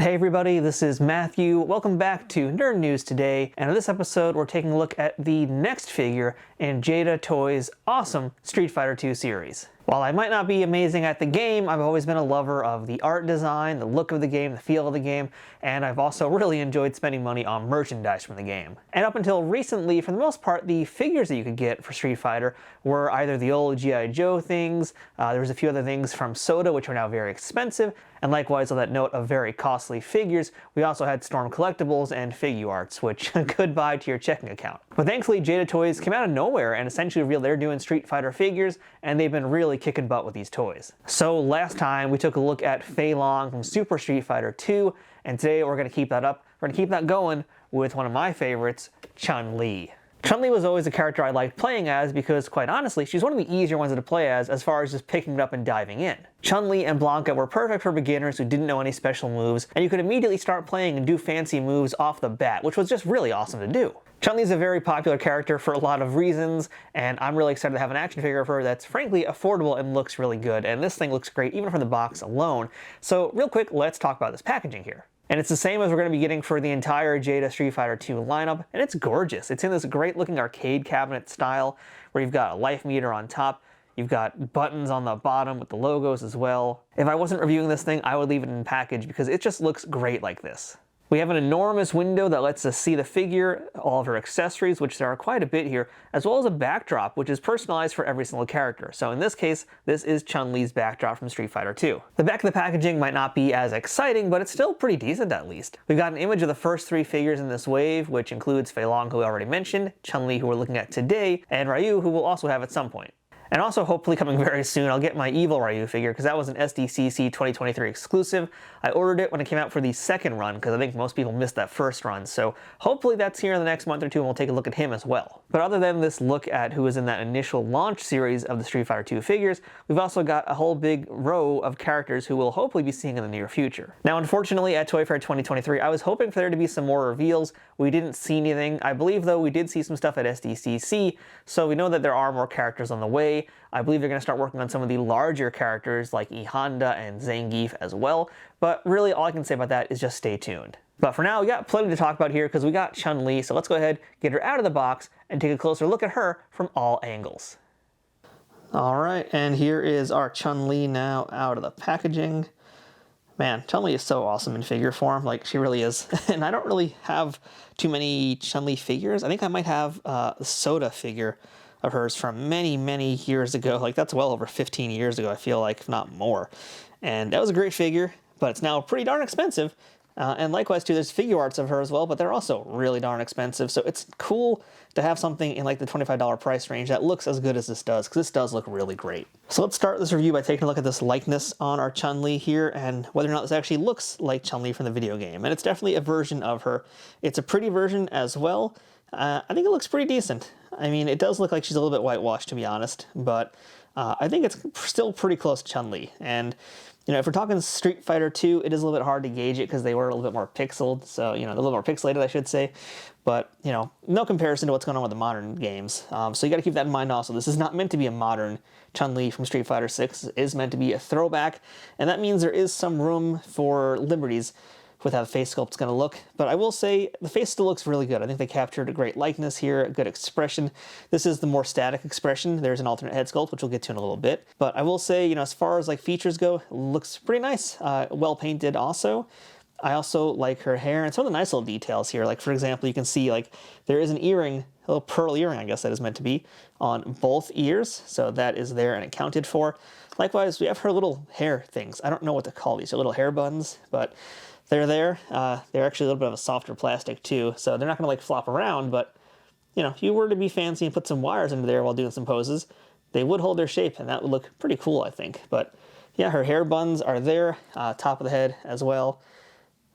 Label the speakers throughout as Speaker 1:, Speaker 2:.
Speaker 1: Hey everybody, this is Matthew. Welcome back to Nerd News today, and in this episode we're taking a look at the next figure in Jada Toys' awesome Street Fighter 2 series. While I might not be amazing at the game, I've always been a lover of the art design, the look of the game, the feel of the game, and I've also really enjoyed spending money on merchandise from the game. And up until recently, for the most part, the figures that you could get for Street Fighter were either the old G.I. Joe things, there was a few other things from Soda which are now very expensive, and likewise on that note of very costly figures, we also had Storm Collectibles and Figuarts, which goodbye to your checking account. But thankfully Jada Toys came out of nowhere and essentially revealed they're doing Street Fighter figures, and they've been really kicking butt with these toys. So last time we took a look at Fei Long from Super Street Fighter 2, and today we're going to keep that up. We're going to keep that going with one of my favorites, Chun-Li. Chun-Li was always a character I liked playing as because, quite honestly, she's one of the easier ones to play as far as just picking it up and diving in. Chun-Li and Blanca were perfect for beginners who didn't know any special moves, and you could immediately start playing and do fancy moves off the bat, which was just really awesome to do. Chun-Li is a very popular character for a lot of reasons, and I'm really excited to have an action figure of her that's frankly affordable and looks really good, and this thing looks great even from the box alone. So real quick, let's talk about this packaging here. And it's the same as we're going to be getting for the entire Jada Street Fighter 2 lineup, and it's gorgeous. It's in this great looking arcade cabinet style where you've got a life meter on top, you've got buttons on the bottom with the logos as well. If I wasn't reviewing this thing, I would leave it in package because it just looks great like this. We have an enormous window that lets us see the figure, all of her accessories, which there are quite a bit here, as well as a backdrop, which is personalized for every single character. So in this case, this is Chun-Li's backdrop from Street Fighter 2. The back of the packaging might not be as exciting, but it's still pretty decent at least. We've got an image of the first three figures in this wave, which includes Fei Long, who we already mentioned, Chun-Li, who we're looking at today, and Ryu, who we'll also have at some point. And also, hopefully coming very soon, I'll get my Evil Ryu figure, because that was an SDCC 2023 exclusive. I ordered it when it came out for the second run, because I think most people missed that first run, so hopefully that's here in the next month or two, and we'll take a look at him as well. But other than this look at who was in that initial launch series of the Street Fighter 2 figures, we've also got a whole big row of characters who we'll hopefully be seeing in the near future. Now, unfortunately, at Toy Fair 2023, I was hoping for there to be some more reveals. We didn't see anything. I believe, though, we did see some stuff at SDCC, so we know that there are more characters on the way. I believe they're going to start working on some of the larger characters like E Honda and Zangief as well, but really all I can say about that is just stay tuned. But for now, we got plenty to talk about here because we got Chun-Li, so let's go ahead, get her out of the box, and take a closer look at her from all angles. Alright, and here is our Chun-Li now out of the packaging. Man, Chun-Li is so awesome in figure form, like she really is. And I don't really have too many Chun-Li figures. I think I might have the Soda figure of hers from many years ago. Like that's well over 15 years ago, I feel like, if not more. And that was a great figure, but it's now pretty darn expensive. And likewise too, there's Figuarts of her as well, but they're also really darn expensive. So it's cool to have something in like the $25 price range that looks as good as this does, because this does look really great. So let's start this review by taking a look at this likeness on our Chun-Li here and whether or not this actually looks like Chun-Li from the video game. And it's definitely a version of her. It's a pretty version as well. I think it looks pretty decent. I mean, it does look like she's a little bit whitewashed, to be honest, but I think it's still pretty close to Chun-Li. And, you know, if we're talking Street Fighter 2, it is a little bit hard to gauge it because they were a little bit more pixeled, so, you know, a little more pixelated, I should say. But, you know, no comparison to what's going on with the modern games. So you got to keep that in mind also. This is not meant to be a modern Chun-Li from Street Fighter 6. It is meant to be a throwback, and that means there is some room for liberties with how the face sculpt's going to look. But I will say the face still looks really good. I think they captured a great likeness here, a good expression. This is the more static expression. There's an alternate head sculpt, which we'll get to in a little bit. But I will say, you know, as far as like features go, it looks pretty nice. Well painted also. I also like her hair and some of the nice little details here. Like, for example, you can see like there is an earring, a little pearl earring, I guess that is meant to be, on both ears. So that is there and accounted for. Likewise, we have her little hair things. I don't know what to call these. They're little hair buns, but they're there. They're actually a little bit of a softer plastic too, so they're not gonna like flop around, but you know, if you were to be fancy and put some wires into there while doing some poses, they would hold their shape and that would look pretty cool, I think. But yeah, her hair buns are there, top of the head as well.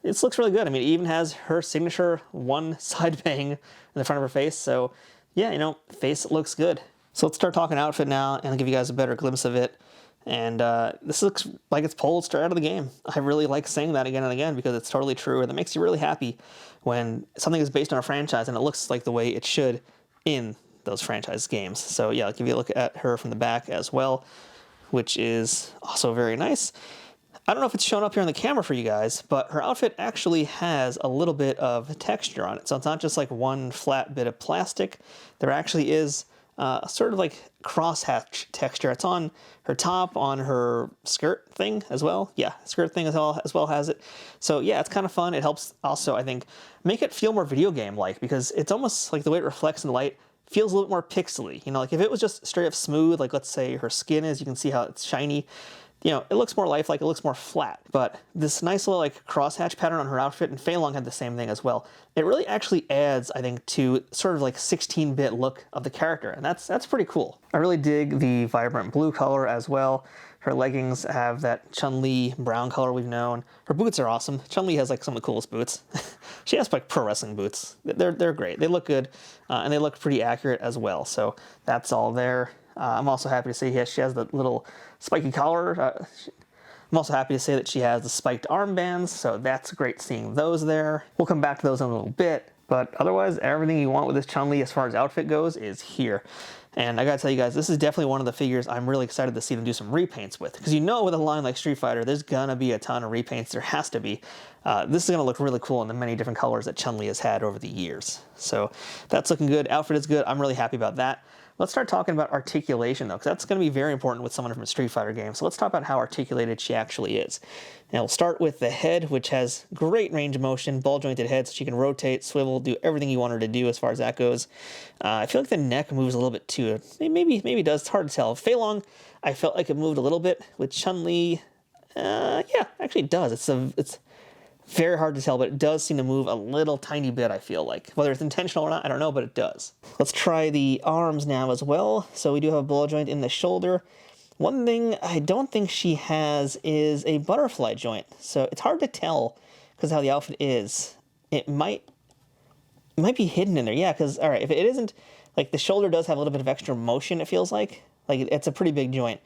Speaker 1: This looks really good. I mean, it even has her signature one side bang in the front of her face, so yeah, you know, face looks good. So let's start talking outfit now and I'll give you guys a better glimpse of it. And this looks like it's pulled straight out of the game. I really like saying that again and again because it's totally true, and that makes you really happy when something is based on a franchise and it looks like the way it should in those franchise games. So yeah, I'll give you a look at her from the back as well, which is also very nice. I don't know if it's shown up here on the camera for you guys, but her outfit actually has a little bit of texture on it. So it's not just like one flat bit of plastic. There actually is sort of like crosshatch texture. It's on her top, on her skirt thing as well. Yeah, skirt thing as well has it. So yeah, it's kind of fun. It helps also, I think, make it feel more video game-like, because it's almost like the way it reflects in the light feels a little bit more pixely. You know, like if it was just straight up smooth, like let's say her skin is, you can see how it's shiny. You know, it looks more lifelike, it looks more flat. But this nice little like crosshatch pattern on her outfit, and Fei Long had the same thing as well. It really actually adds, I think, to sort of like 16-bit look of the character, and that's pretty cool. I really dig the vibrant blue color as well. Her leggings have that Chun-Li brown color we've known. Her boots are awesome. Chun-Li has like some of the coolest boots. She has like pro wrestling boots. They're great. They look good, and they look pretty accurate as well. So that's all there. I'm also happy to say she has the little spiky collar. I'm also happy to say that she has the spiked armbands, so that's great seeing those there. We'll come back to those in a little bit, but otherwise everything you want with this Chun-Li as far as outfit goes is here. And I gotta tell you guys, this is definitely one of the figures I'm really excited to see them do some repaints with. Because you know with a line like Street Fighter, there's gonna be a ton of repaints. There has to be. This is gonna look really cool in the many different colors that Chun-Li has had over the years. So that's looking good. Outfit is good. I'm really happy about that. Let's start talking about articulation though, because that's going to be very important with someone from a Street Fighter game. So let's talk about how articulated she actually is. Now we'll start with the head, which has great range of motion, ball jointed head, so she can rotate, swivel, do everything you want her to do as far as that goes. I feel like the neck moves a little bit too. Maybe it does. It's hard to tell. Fei Long, I felt like it moved a little bit. With Chun-Li, yeah, actually it does. It's very hard to tell, but it does seem to move a little tiny bit, I feel like. Whether it's intentional or not, I don't know, but it does. Let's try the arms now as well. So we do have a ball joint in the shoulder. One thing I don't think she has is a butterfly joint. So it's hard to tell because of how the outfit is. It might be hidden in there. Yeah, because, all right, if it isn't, like the shoulder does have a little bit of extra motion, it feels like. Like it's a pretty big joint.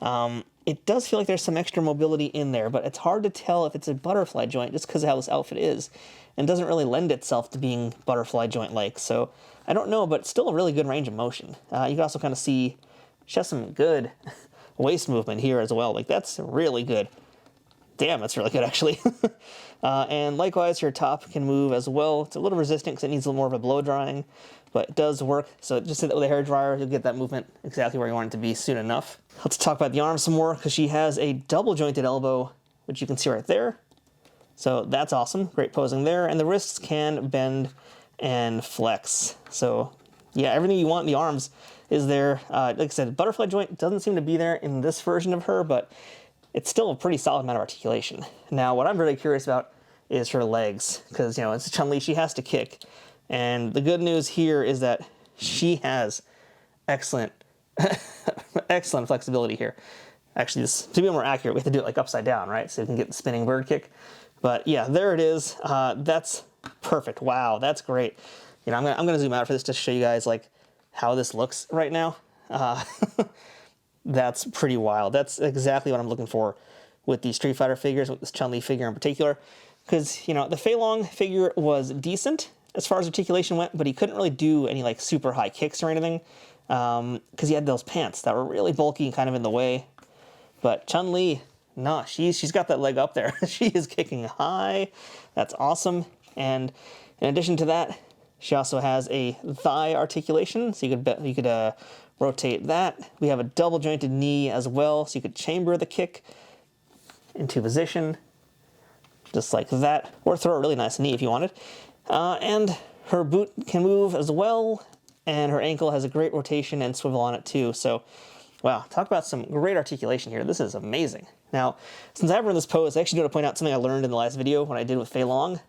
Speaker 1: It does feel like there's some extra mobility in there, but it's hard to tell if it's a butterfly joint just because of how this outfit is. And doesn't really lend itself to being butterfly joint-like. So I don't know, but still a really good range of motion. You can also kind of see she has some good waist movement here as well. Like that's really good. Damn, that's really good actually. And likewise, her top can move as well. It's a little resistant because it needs a little more of a blow drying, but it does work. So just hit that with a hair dryer, you'll get that movement exactly where you want it to be soon enough. Let's talk about the arms some more, because she has a double jointed elbow, which you can see right there. So that's awesome. Great posing there. And the wrists can bend and flex. So yeah, everything you want in the arms is there. Like I said, butterfly joint doesn't seem to be there in this version of her, but it's still a pretty solid amount of articulation. Now, what I'm really curious about is her legs, because, you know, it's Chun-Li, she has to kick. And the good news here is that she has excellent, excellent flexibility here. Actually, to be more accurate, we have to do it like upside down, right? So you can get the spinning bird kick. But yeah, there it is. That's perfect. Wow, that's great. You know, I'm gonna zoom out for this to show you guys like how this looks right now. That's pretty wild. That's exactly what I'm looking for with these Street Fighter figures, with this Chun-Li figure in particular. Because, you know, the Fei Long figure was decent as far as articulation went, but he couldn't really do any like super high kicks or anything. Because he had those pants that were really bulky and kind of in the way. But Chun-Li, no, she's got that leg up there. She is kicking high. That's awesome. And in addition to that, she also has a thigh articulation, so you could rotate that. We have a double jointed knee as well, so you could chamber the kick into position, just like that, or throw a really nice knee if you wanted. And her boot can move as well, and her ankle has a great rotation and swivel on it too. So, wow, talk about some great articulation here. This is amazing. Now, since I have her in this pose, I actually want to point out something I learned in the last video when I did with Fei Long.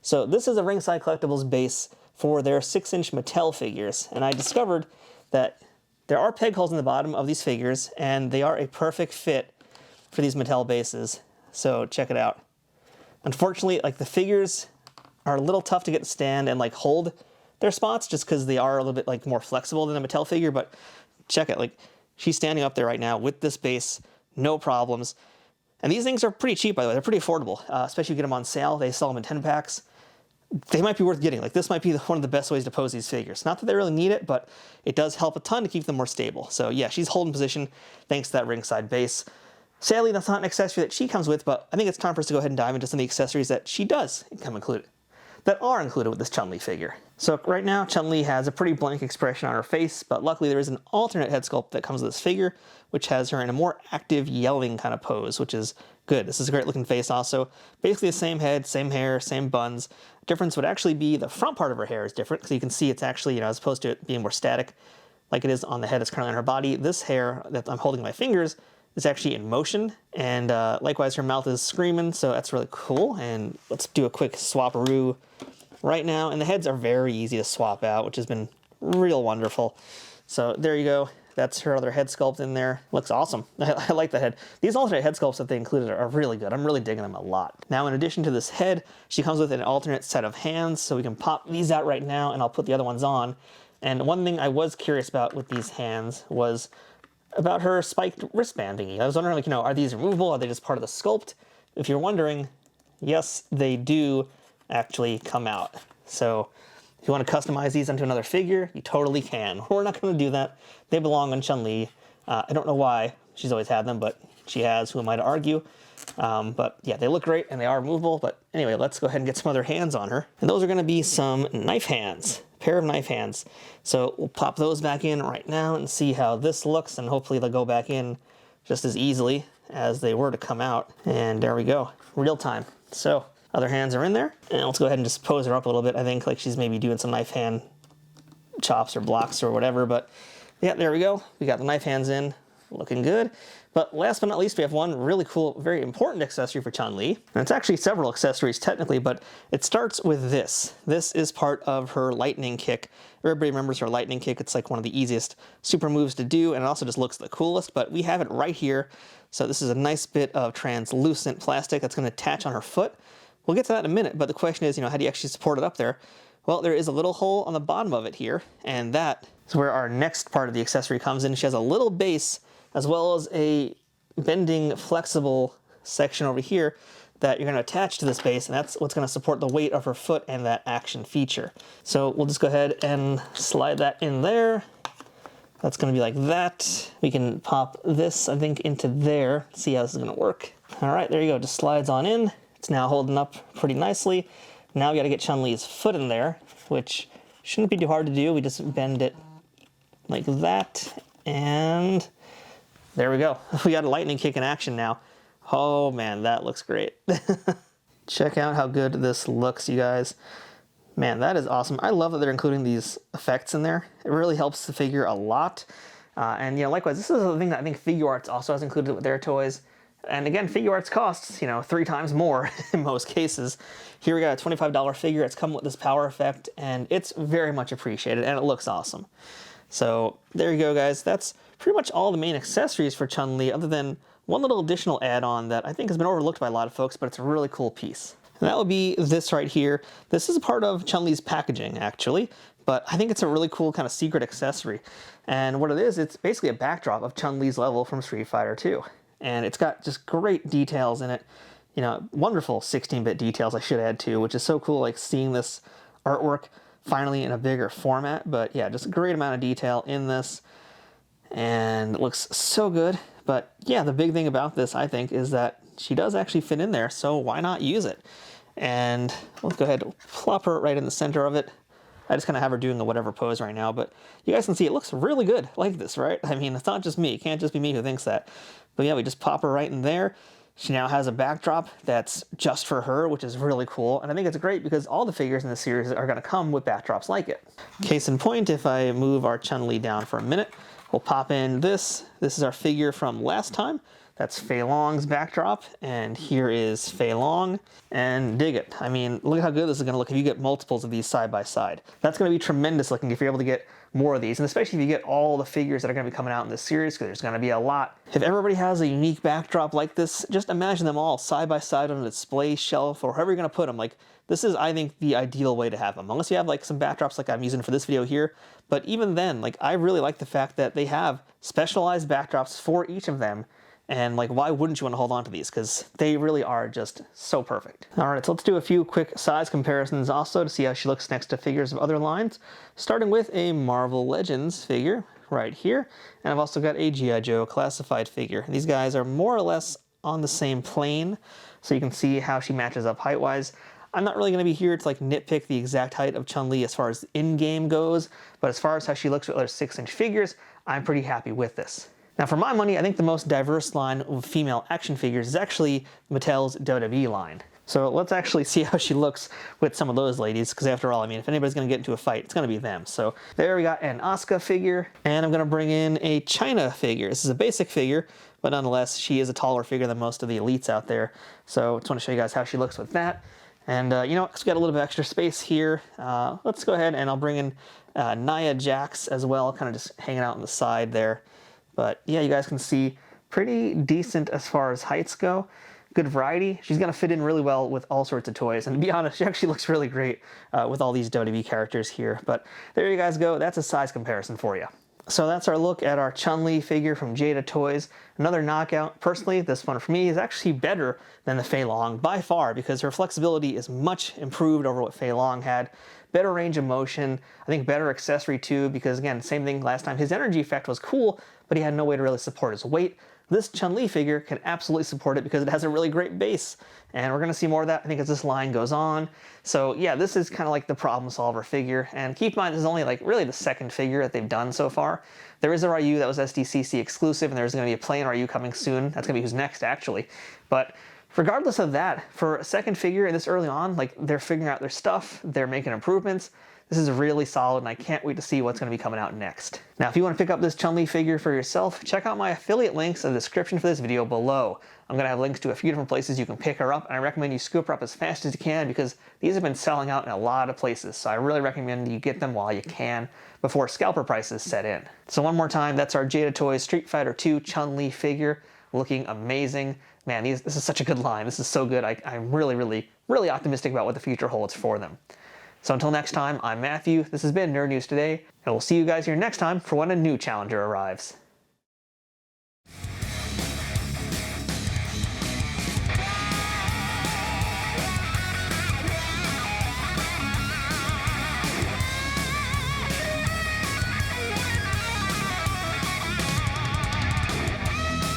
Speaker 1: So this is a Ringside Collectibles base for their 6-inch Mattel figures, and I discovered that there are peg holes in the bottom of these figures, and they are a perfect fit for these Mattel bases. So check it out. Unfortunately, like the figures are a little tough to get to stand and like hold their spots, just because they are a little bit like more flexible than a Mattel figure. But check it, like she's standing up there right now with this base, no problems. And these things are pretty cheap, by the way. They're pretty affordable, especially if you get them on sale. They sell them in 10 packs. They might be worth getting. Like this might be one of the best ways to pose these figures. Not that they really need it, but it does help a ton to keep them more stable. So yeah, she's holding position thanks to that ringside base. Sadly, that's not an accessory that she comes with, but I think it's time for us to go ahead and dive into some of the accessories that she does come included, that are included with this Chun-Li figure. So right now, Chun-Li has a pretty blank expression on her face, but luckily there is an alternate head sculpt that comes with this figure, which has her in a more active yelling kind of pose, which is good. This is a great looking face also. Basically the same head, same hair, same buns. Difference would actually be the front part of her hair is different, because you can see it's actually, as opposed to it being more static, like it is on the head that's currently on her body, this hair that I'm holding in my fingers is actually in motion, and likewise her mouth is screaming, so that's really cool. And let's do a quick swap-a-roo right now, and the heads are very easy to swap out, which has been real wonderful. So there you go. That's her other head sculpt in there. Looks awesome. I like the head. These alternate head sculpts that they included are really good. I'm really digging them a lot. Now, in addition to this head, she comes with an alternate set of hands, so we can pop these out right now, and I'll put the other ones on. And one thing I was curious about with these hands was about her spiked wristband thingy. I was wondering, like, are these removable? Are they just part of the sculpt? If you're wondering, yes, they do actually come out. So if you want to customize these into another figure, you totally can. We're not going to do that. They belong on Chun-Li. I don't know why she's always had them, but she has. Who am I to argue? But yeah, they look great and they are removable. But anyway, let's go ahead and get some other hands on her. And those are going to be some knife hands. Pair of knife hands. So we'll pop those back in right now and see how this looks, and hopefully they'll go back in just as easily as they were to come out. And there we go, real time. So other hands are in there, and let's go ahead and just pose her up a little bit. I think like she's maybe doing some knife hand chops or blocks or whatever, but yeah, there we go. We got the knife hands in, looking good. But last but not least, we have one really cool, very important accessory for Chun-Li. And it's actually several accessories technically, but it starts with this. This is part of her lightning kick. Everybody remembers her lightning kick. It's like one of the easiest super moves to do, and it also just looks the coolest, but we have it right here. So this is a nice bit of translucent plastic that's gonna attach on her foot. We'll get to that in a minute, but the question is, how do you actually support it up there? Well, there is a little hole on the bottom of it here, and that is where our next part of the accessory comes in. She has a little base as well as a bending, flexible section over here that you're going to attach to this base, and that's what's going to support the weight of her foot and that action feature. So we'll just go ahead and slide that in there. That's going to be like that. We can pop this, I think, into there. See how this is going to work. All right, there you go. Just slides on in. It's now holding up pretty nicely. Now we got to get Chun-Li's foot in there, which shouldn't be too hard to do. We just bend it like that, and there we go. We got a lightning kick in action now. Oh man, that looks great. Check out how good this looks, you guys. Man, that is awesome. I love that they're including these effects in there. It really helps the figure a lot. And likewise, this is a thing that I think Figure Arts also has included with their toys. And again, Figure Arts costs, 3 times more in most cases. Here we got a $25 figure. It's come with this power effect, and it's very much appreciated, and it looks awesome. So there you go, guys. That's pretty much all the main accessories for Chun-Li, other than one little additional add-on that I think has been overlooked by a lot of folks, but it's a really cool piece. And that would be this right here. This is a part of Chun-Li's packaging, actually, but I think it's a really cool kind of secret accessory. And what it is, it's basically a backdrop of Chun-Li's level from Street Fighter 2. And it's got just great details in it. Wonderful 16-bit details, I should add too, which is so cool, like seeing this artwork finally in a bigger format. But yeah, just a great amount of detail in this, and it looks so good. But yeah, the big thing about this, I think, is that she does actually fit in there, so why not use it? And let's go ahead and plop her right in the center of it. I just kind of have her doing a whatever pose right now, but you guys can see it looks really good like this, right? I mean, it's not just me. It can't just be me who thinks that. But yeah, we just pop her right in there. She now has a backdrop that's just for her, which is really cool. And I think it's great because all the figures in the series are going to come with backdrops like it. Case in point, if I move our Chun-Li down for a minute, we'll pop in this. This is our figure from last time. That's Fei Long's backdrop, and here is Fei Long, and dig it. I mean, look how good this is going to look if you get multiples of these side by side. That's going to be tremendous looking if you're able to get more of these, and especially if you get all the figures that are going to be coming out in this series, because there's going to be a lot. If everybody has a unique backdrop like this, just imagine them all side by side on a display shelf, or however you're going to put them. Like, this is, I think, the ideal way to have them, unless you have like some backdrops like I'm using for this video here. But even then, like, I really like the fact that they have specialized backdrops for each of them. And like, why wouldn't you want to hold on to these? Because they really are just so perfect. All right, so let's do a few quick size comparisons also to see how she looks next to figures of other lines. Starting with a Marvel Legends figure right here. And I've also got a G.I. Joe classified figure. These guys are more or less on the same plane, so you can see how she matches up height-wise. I'm not really going to be here to like nitpick the exact height of Chun-Li as far as in-game goes, but as far as how she looks with other 6-inch figures, I'm pretty happy with this. Now for my money, I think the most diverse line of female action figures is actually Mattel's WWE line. So let's actually see how she looks with some of those ladies, because after all, I mean, if anybody's going to get into a fight, it's going to be them. So there we got an Asuka figure, and I'm going to bring in a China figure. This is a basic figure, but nonetheless, she is a taller figure than most of the elites out there. So I just want to show you guys how she looks with that. And you know, because we got a little bit of extra space here, let's go ahead and I'll bring in Nia Jax as well, kind of just hanging out on the side there. But yeah, you guys can see pretty decent as far as heights go. Good variety. She's going to fit in really well with all sorts of toys. And to be honest, she actually looks really great with all these WWE characters here. But there you guys go. That's a size comparison for you. So that's our look at our Chun-Li figure from Jada Toys. Another knockout. Personally, this one for me is actually better than the Fei Long by far, because her flexibility is much improved over what Fei Long had. Better range of motion, I think better accessory too, because again, same thing last time. His energy effect was cool, but he had no way to really support his weight. This Chun-Li figure can absolutely support it because it has a really great base. And we're going to see more of that, I think, as this line goes on. So yeah, this is kind of like the problem solver figure. And keep in mind, this is only like really the second figure that they've done so far. There is a Ryu that was SDCC exclusive, and there's going to be a plain Ryu coming soon. That's going to be who's next, actually. But regardless of that, for a second figure and this early on, like, they're figuring out their stuff, they're making improvements. This is really solid, and I can't wait to see what's going to be coming out next. Now, if you want to pick up this Chun-Li figure for yourself, check out my affiliate links in the description for this video below. I'm going to have links to a few different places you can pick her up, and I recommend you scoop her up as fast as you can because these have been selling out in a lot of places, so I really recommend you get them while you can before scalper prices set in. So one more time, that's our Jada Toys Street Fighter 2 Chun-Li figure, looking amazing. Man, this is such a good line. This is so good. I'm really, really, really optimistic about what the future holds for them. So until next time, I'm Matthew. This has been Nerd News Today, and we'll see you guys here next time for when a new challenger arrives.